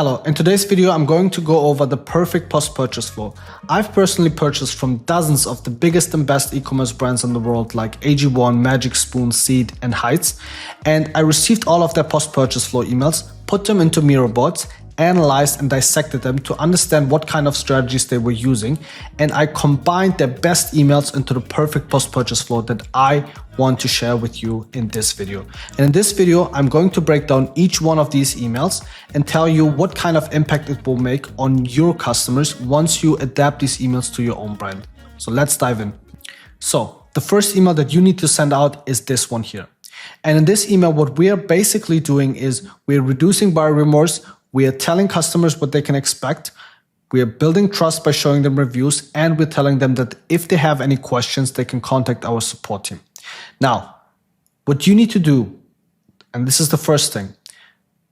Hello, in today's video I'm going to go over the perfect post-purchase flow. I've personally purchased from dozens of the biggest and best e-commerce brands in the world like AG1, Magic Spoon, Seed and Heights, and I received all of their post-purchase flow emails, put them into Miro boards, analyzed and dissected them to understand what kind of strategies they were using, and I combined their best emails into the perfect post-purchase flow that I want to share with you in this video. And in this video, I'm going to break down each one of these emails and tell you what kind of impact it will make on your customers once you adapt these emails to your own brand. So let's dive in. So the first email that you need to send out is this one here. And in this email, what we are basically doing is we're reducing buyer remorse. We are telling customers what they can expect. We are building trust by showing them reviews, and we're telling them that if they have any questions, they can contact our support team. Now, what you need to do, and this is the first thing,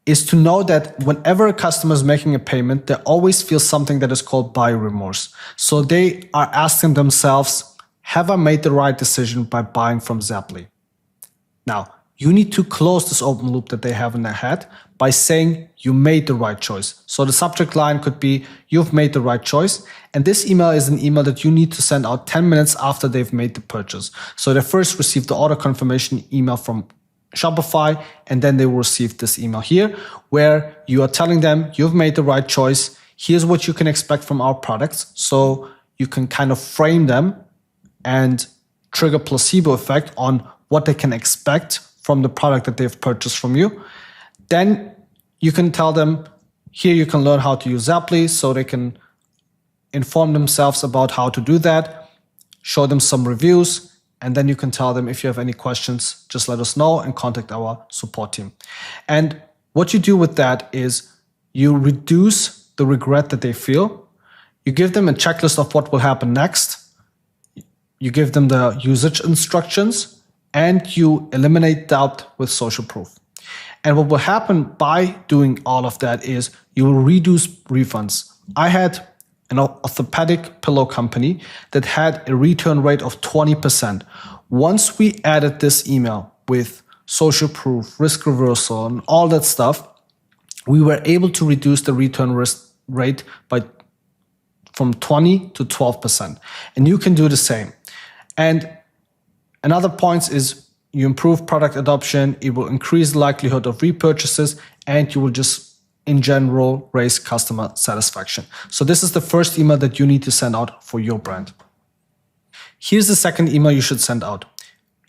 is to know that whenever a customer is making a payment, they always feel something that is called buyer remorse. So they are asking themselves, have I made the right decision by buying from Zapply? Now, you need to close this open loop that they have in their head by saying you made the right choice. So the subject line could be, you've made the right choice. And this email is an email that you need to send out 10 minutes after they've made the purchase. So they first receive the order confirmation email from Shopify, and then they will receive this email here where you are telling them you've made the right choice. Here's what you can expect from our products. So you can kind of frame them and trigger placebo effect on what they can expect from the product that they've purchased from you. Then you can tell them, here you can learn how to use Zapply so they can inform themselves about how to do that, show them some reviews, and then you can tell them if you have any questions, just let us know and contact our support team. And what you do with that is you reduce the regret that they feel. You give them a checklist of what will happen next. You give them the usage instructions, and you eliminate doubt with social proof. And what will happen by doing all of that is you will reduce refunds. I had an orthopedic pillow company that had a return rate of 20%. Once we added this email with social proof, risk reversal, and all that stuff, we were able to reduce the return risk rate from 20 to 12%. And you can do the same. And another point is you improve product adoption, it will increase the likelihood of repurchases, and you will just, in general, raise customer satisfaction. So this is the first email that you need to send out for your brand. Here's the second email you should send out.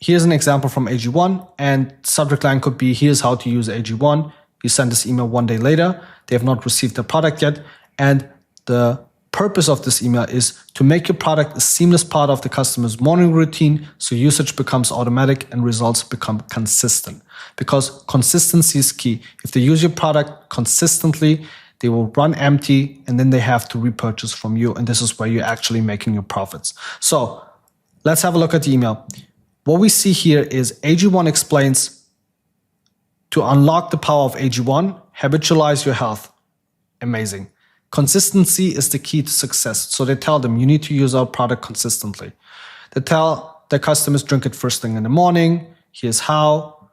Here's an example from AG1, and subject line could be, here's how to use AG1. You send this email 1 day later, they have not received the product yet, and the purpose of this email is to make your product a seamless part of the customer's morning routine so usage becomes automatic and results become consistent. Because consistency is key. If they use your product consistently, they will run empty and then they have to repurchase from you. And this is where you're actually making your profits. So let's have a look at the email. What we see here is AG1 explains to unlock the power of AG1, habitualize your health. Amazing. Consistency is the key to success. So they tell them you need to use our product consistently. They tell their customers drink it first thing in the morning. Here's how.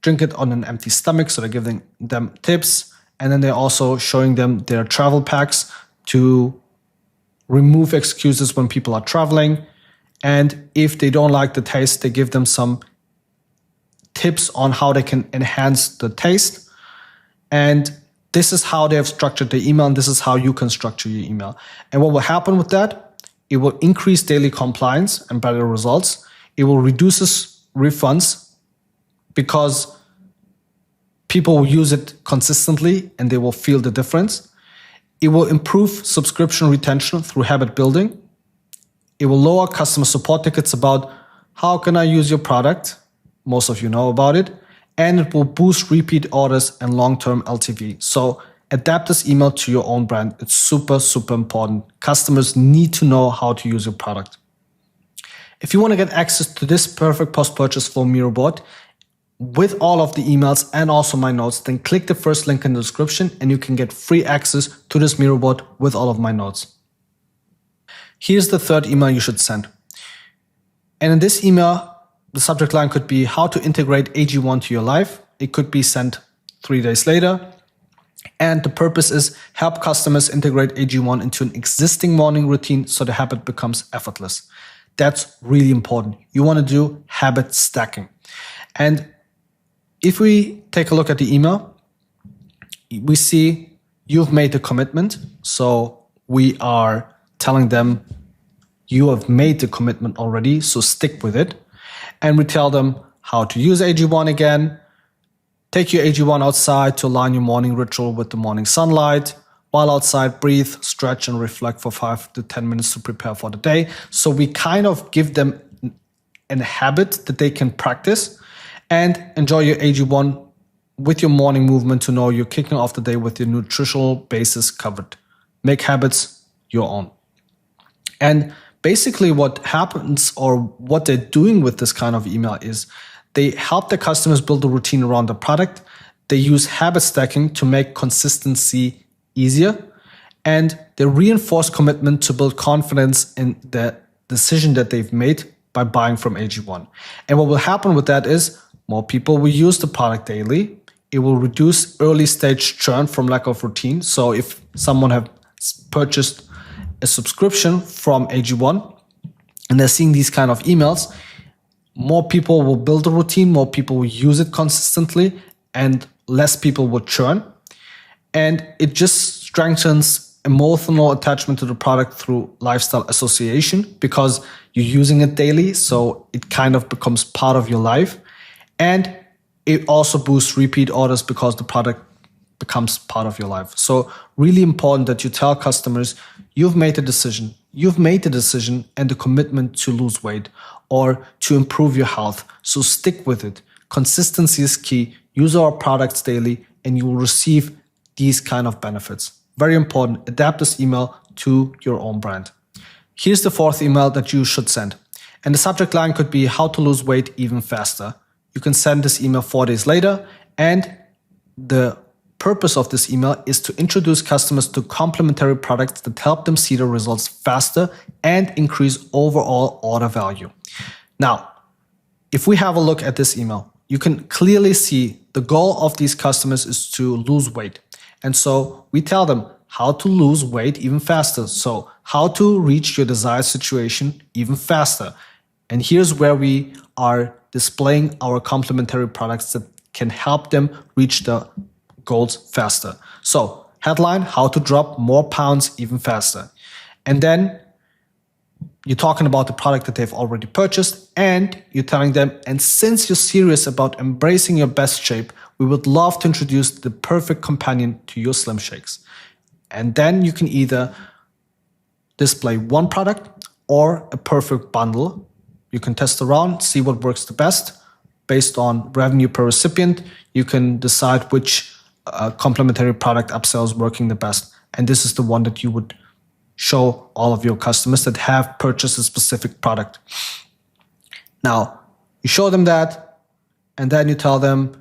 Drink it on an empty stomach. So they're giving them tips. And then they're also showing them their travel packs to remove excuses when people are traveling. And if they don't like the taste, they give them some tips on how they can enhance the taste. And this is how they have structured the email, and this is how you can structure your email. And what will happen with that? It will increase daily compliance and better results. It will reduce refunds because people will use it consistently and they will feel the difference. It will improve subscription retention through habit building. It will lower customer support tickets about how can I use your product? Most of you know about it. And it will boost repeat orders and long-term LTV. So adapt this email to your own brand. It's super, super important. Customers need to know how to use your product. If you want to get access to this perfect post-purchase flow Miro board with all of the emails and also my notes, then click the first link in the description and you can get free access to this Miro board with all of my notes. Here's the third email you should send. And in this email, the subject line could be how to integrate AG1 to your life. It could be sent 3 days later. And the purpose is help customers integrate AG1 into an existing morning routine so the habit becomes effortless. That's really important. You want to do habit stacking. And if we take a look at the email, we see you've made a commitment. So we are telling them you have made the commitment already, so stick with it. And we tell them how to use AG1 again. Take your AG1 outside to align your morning ritual with the morning sunlight. While outside, breathe, stretch, and reflect for 5 to 10 minutes to prepare for the day. So we kind of give them a habit that they can practice and enjoy your AG1 with your morning movement to know you're kicking off the day with your nutritional basis covered. Make habits your own. And basically what happens or what they're doing with this kind of email is they help their customers build a routine around the product. They use habit stacking to make consistency easier, and they reinforce commitment to build confidence in the decision that they've made by buying from AG1. And what will happen with that is more people will use the product daily. It will reduce early stage churn from lack of routine. So if someone have purchased a subscription from AG1 and they're seeing these kind of emails, more people will build a routine, more people will use it consistently, and less people will churn. And it just strengthens emotional attachment to the product through lifestyle association because you're using it daily, so it kind of becomes part of your life. And it also boosts repeat orders because the product becomes part of your life. So really important that you tell customers you've made a decision. You've made the decision and the commitment to lose weight or to improve your health. So stick with it. Consistency is key. Use our products daily and you will receive these kind of benefits. Very important. Adapt this email to your own brand. Here's the fourth email that you should send. And the subject line could be how to lose weight even faster. You can send this email 4 days later. And the purpose of this email is to introduce customers to complementary products that help them see the results faster and increase overall order value. Now, if we have a look at this email, you can clearly see the goal of these customers is to lose weight. And so we tell them how to lose weight even faster. So how to reach your desired situation even faster. And here's where we are displaying our complementary products that can help them reach the goals faster. So headline, how to drop more pounds even faster. And then you're talking about the product that they've already purchased and you're telling them, and since you're serious about embracing your best shape, we would love to introduce the perfect companion to your Slim Shakes. And then you can either display one product or a perfect bundle. You can test around, see what works the best. Based on revenue per recipient, you can decide which complementary product upsell is working the best. And this is the one that you would show all of your customers that have purchased a specific product. Now, you show them that, and then you tell them,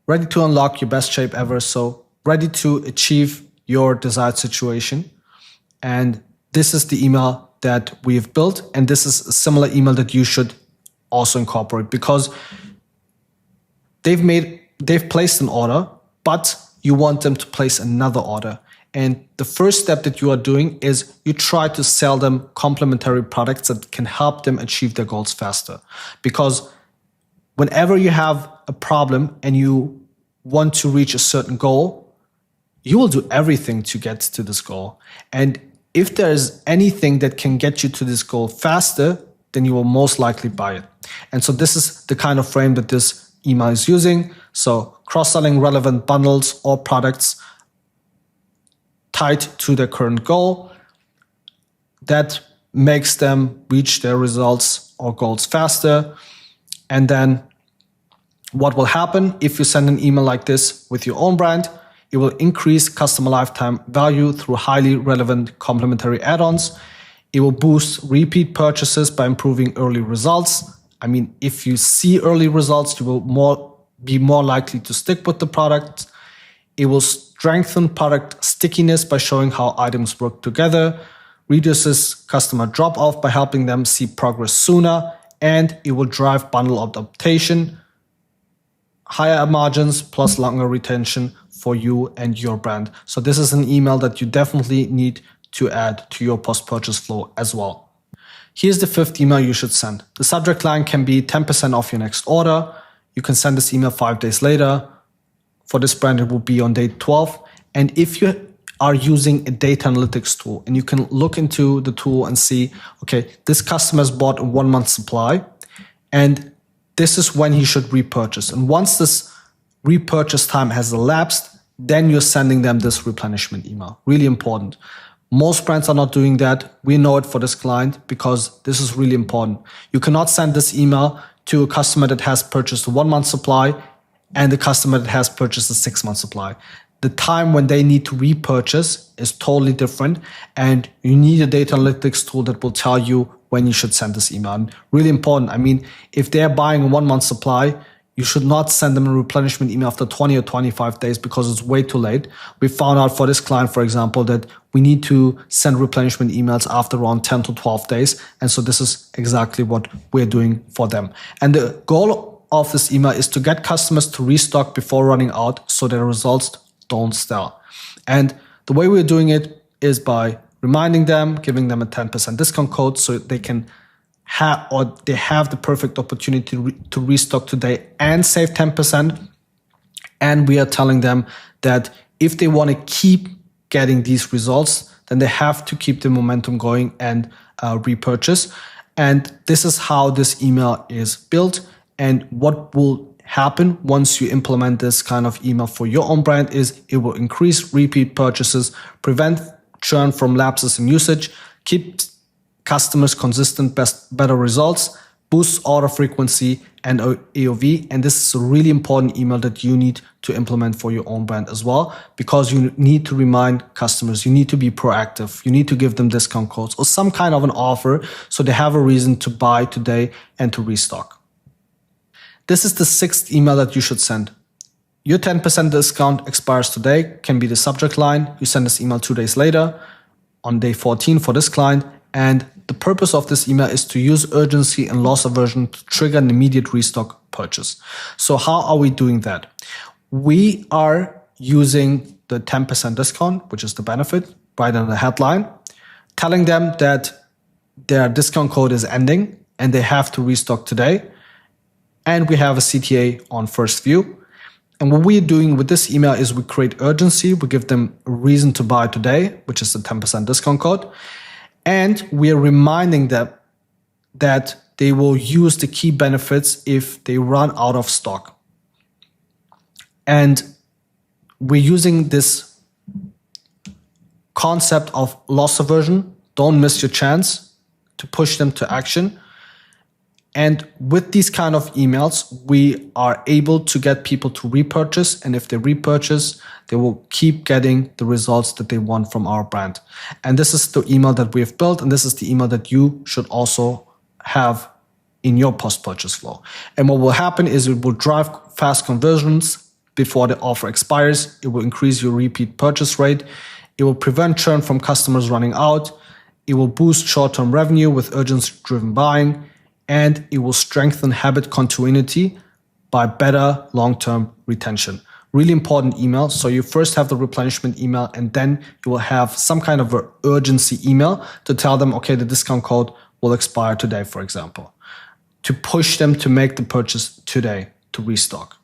ready to unlock your best shape ever. So ready to achieve your desired situation. And this is the email that we've built. And this is a similar email that you should also incorporate because they've placed an order, but you want them to place another order. And the first step that you are doing is you try to sell them complementary products that can help them achieve their goals faster. Because whenever you have a problem and you want to reach a certain goal, you will do everything to get to this goal. And if there is anything that can get you to this goal faster, then you will most likely buy it. And so this is the kind of frame that this email is using. So cross-selling relevant bundles or products tied to their current goal that makes them reach their results or goals faster. And then what will happen if you send an email like this with your own brand? It will increase customer lifetime value through highly relevant complementary add-ons. It will boost repeat purchases by improving early results. I mean, if you see early results, you will be more likely to stick with the product. It will strengthen product stickiness by showing how items work together, reduces customer drop-off by helping them see progress sooner, and it will drive bundle adaptation, higher margins plus longer retention for you and your brand. So this is an email that you definitely need to add to your post-purchase flow as well. Here's the 5th email you should send. The subject line can be 10% off your next order. You can send this email 5 days later. For this brand, it will be on day 12. And if you are using a data analytics tool and you can look into the tool and see, okay, this customer's bought a 1 month supply and this is when he should repurchase. And once this repurchase time has elapsed, then you're sending them this replenishment email. Really important. Most brands are not doing that. We know it for this client because this is really important. You cannot send this email to a customer that has purchased a 1 month supply and the customer that has purchased a 6 month supply. The time when they need to repurchase is totally different, and you need a data analytics tool that will tell you when you should send this email. And really important. I mean, if they're buying a 1 month supply, you should not send them a replenishment email after 20 or 25 days because it's way too late. We found out for this client, for example, that we need to send replenishment emails after around 10 to 12 days. And so this is exactly what we're doing for them. And the goal of this email is to get customers to restock before running out so their results don't sell. And the way we're doing it is by reminding them, giving them a 10% discount code so they can have the perfect opportunity to restock today and save 10%. And we are telling them that if they want to keep getting these results, then they have to keep the momentum going and repurchase. And this is how this email is built. And what will happen once you implement this kind of email for your own brand is it will increase repeat purchases, prevent churn from lapses in usage, keep customers consistent, better results, boosts order frequency and AOV. And this is a really important email that you need to implement for your own brand as well, because you need to remind customers, you need to be proactive, you need to give them discount codes or some kind of an offer so they have a reason to buy today and to restock. This is the 6th email that you should send. Your 10% discount expires today, can be the subject line. You send this email 2 days later on day 14 for this client. And the purpose of this email is to use urgency and loss aversion to trigger an immediate restock purchase. So how are we doing that? We are using the 10% discount, which is the benefit, right in the headline, telling them that their discount code is ending and they have to restock today. And we have a CTA on first view. And what we're doing with this email is we create urgency. We give them a reason to buy today, which is the 10% discount code. And we are reminding them that they will use the key benefits if they run out of stock. And we're using this concept of loss aversion. Don't miss your chance to push them to action. And with these kind of emails, we are able to get people to repurchase. And if they repurchase, they will keep getting the results that they want from our brand. And this is the email that we have built. And this is the email that you should also have in your post-purchase flow. And what will happen is it will drive fast conversions before the offer expires. It will increase your repeat purchase rate. It will prevent churn from customers running out. It will boost short-term revenue with urgency-driven buying. And it will strengthen habit continuity by better long-term retention. Really important email. So you first have the replenishment email and then you will have some kind of an urgency email to tell them, okay, the discount code will expire today, for example, to push them to make the purchase today to restock.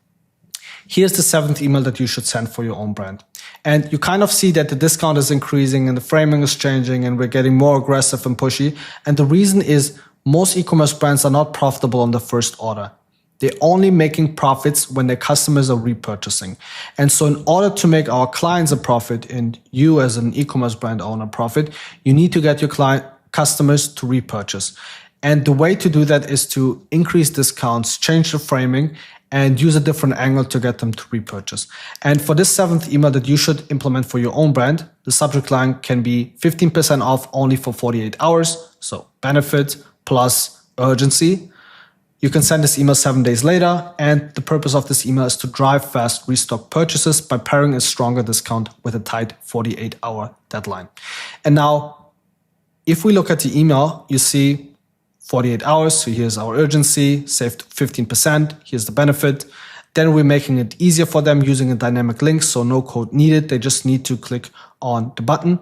Here's the 7th email that you should send for your own brand. And you kind of see that the discount is increasing and the framing is changing and we're getting more aggressive and pushy. And the reason is most e-commerce brands are not profitable on the first order. They're only making profits when their customers are repurchasing. And so in order to make our clients a profit and you as an e-commerce brand owner profit, you need to get your customers to repurchase. And the way to do that is to increase discounts, change the framing, and use a different angle to get them to repurchase. And for this 7th email that you should implement for your own brand, the subject line can be 15% off only for 48 hours. So benefit plus urgency. You can send this email 7 days later. And the purpose of this email is to drive fast restock purchases by pairing a stronger discount with a tight 48-hour deadline. And now, if we look at the email, you see 48 hours. So here's our urgency, saved 15%. Here's the benefit. Then we're making it easier for them using a dynamic link, so no code needed. They just need to click on the button.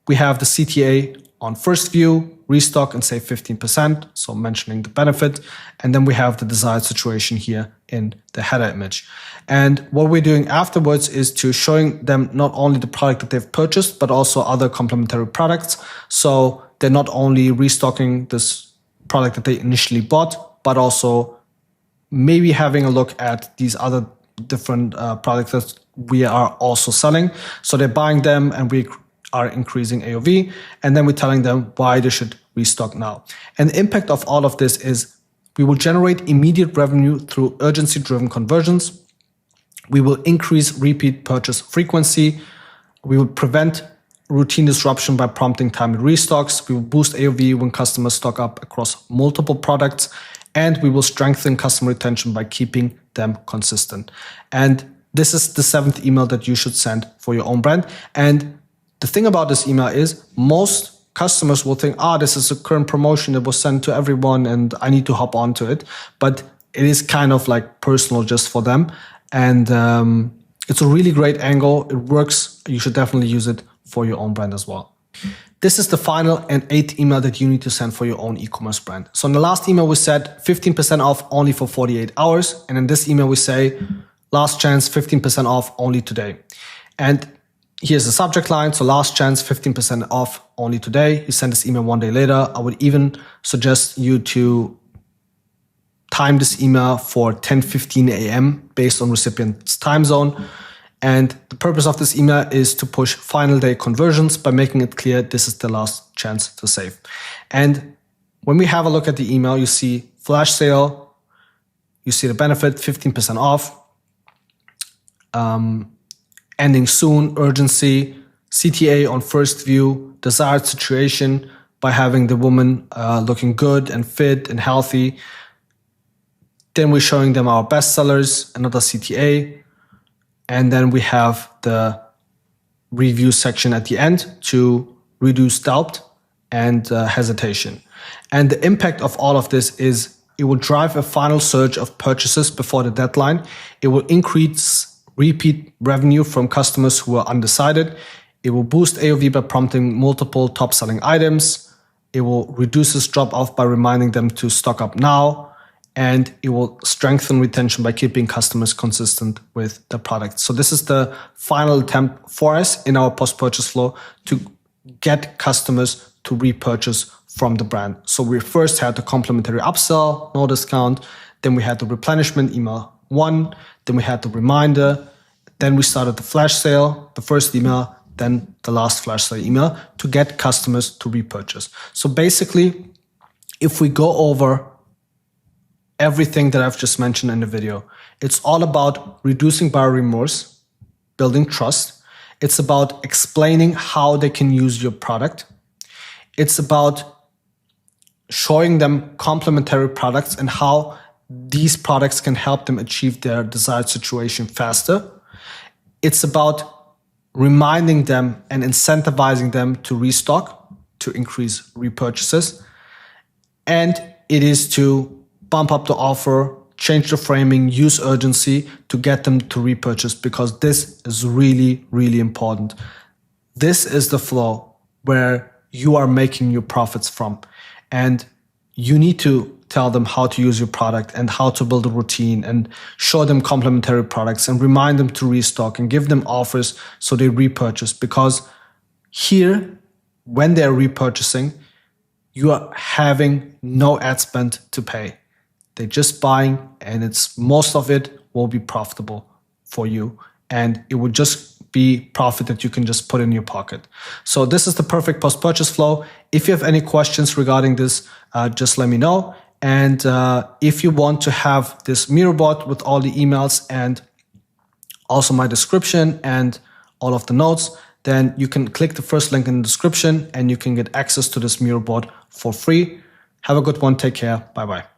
We have the CTA on first view, restock and save 15%, so mentioning the benefit. And then we have the desired situation here in the header image. And what we're doing afterwards is to showing them not only the product that they've purchased, but also other complementary products. So they're not only restocking this product that they initially bought, but also maybe having a look at these other different products that we are also selling. So they're buying them and we are increasing AOV, and then we're telling them why they should restock now. And the impact of all of this is we will generate immediate revenue through urgency-driven conversions. We will increase repeat purchase frequency. We will prevent routine disruption by prompting timely restocks. We will boost AOV when customers stock up across multiple products, and we will strengthen customer retention by keeping them consistent. And this is the 7th email that you should send for your own brand. And the thing about this email is most customers will think, this is a current promotion that was sent to everyone and I need to hop onto it. But it is kind of like personal just for them. And it's a really great angle. It works. You should definitely use it for your own brand as well. This is the final and 8th email that you need to send for your own e-commerce brand. So in the last email, we said 15% off only for 48 hours. And in this email, we say last chance, 15% off only today. And here's the subject line. So last chance, 15% off only today. You send this email 1 day later. I would even suggest you to time this email for 10:15 a.m. based on recipient's time zone. And the purpose of this email is to push final day conversions by making it clear this is the last chance to save. And when we have a look at the email, you see flash sale, you see the benefit, 15% off, ending soon, urgency, CTA on first view, desired situation by having the woman looking good and fit and healthy. Then we're showing them our best sellers, another CTA. And then we have the review section at the end to reduce doubt and hesitation. And the impact of all of this is it will drive a final surge of purchases before the deadline. It will increase repeat revenue from customers who are undecided. It will boost AOV by prompting multiple top selling items. It will reduce this drop off by reminding them to stock up now. And it will strengthen retention by keeping customers consistent with the product. So this is the final attempt for us in our post-purchase flow to get customers to repurchase from the brand. So we first had the complimentary upsell, no discount. Then we had the replenishment email 1. Then we had the reminder. Then we started the flash sale, the first email, then the last flash sale email to get customers to repurchase. So basically, if we go over everything that I've just mentioned in the video, it's all about reducing buyer remorse, building trust. It's about explaining how they can use your product. It's about showing them complementary products and how these products can help them achieve their desired situation faster. It's about reminding them and incentivizing them to restock, to increase repurchases. And it is to bump up the offer, change the framing, use urgency to get them to repurchase, because this is really, really important. This is the flow where you are making your profits from. And you need to tell them how to use your product and how to build a routine and show them complementary products and remind them to restock and give them offers so they repurchase. Because here, when they're repurchasing, you are having no ad spend to pay. They're just buying, and most of it will be profitable for you. And it would just be profit that you can just put in your pocket. So this is the perfect post-purchase flow. If you have any questions regarding this, just let me know. And if you want to have this mirror board with all the emails and also my description and all of the notes, then you can click the first link in the description and you can get access to this mirror board for free. Have a good one. Take care. Bye-bye.